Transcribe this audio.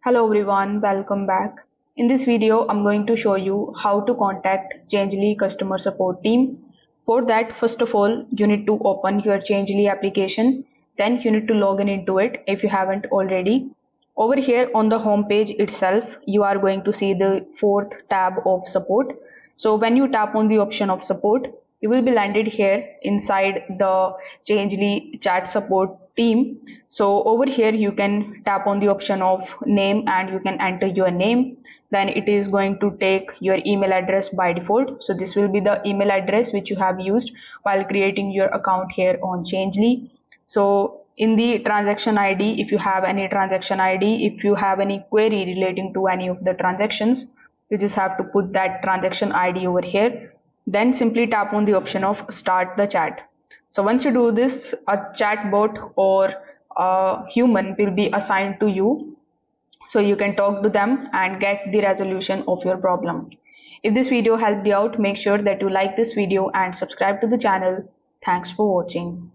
Hello everyone, welcome back. In this video, I'm going to show you how to contact Changelly customer support team. For that, first of all, you need to open your Changelly application. Then you need to log in into it if you haven't already. Over here on the home page itself, you are going to see the fourth tab of support. So when you tap on the option of support, you will be landed here inside the Changelly chat support team. So over here you can tap on the option of name and you can enter your name. Then it is going to take your email address by default. So this will be the email address which you have used while creating your account here on Changelly. So in the transaction ID, if you have any transaction ID, if you have any query relating to any of the transactions, you just have to put that transaction ID over here. Then simply tap on the option of start the chat. So once you do this, a chatbot or a human will be assigned to you. So you can talk to them and get the resolution of your problem. If this video helped you out, make sure that you like this video and subscribe to the channel. Thanks for watching.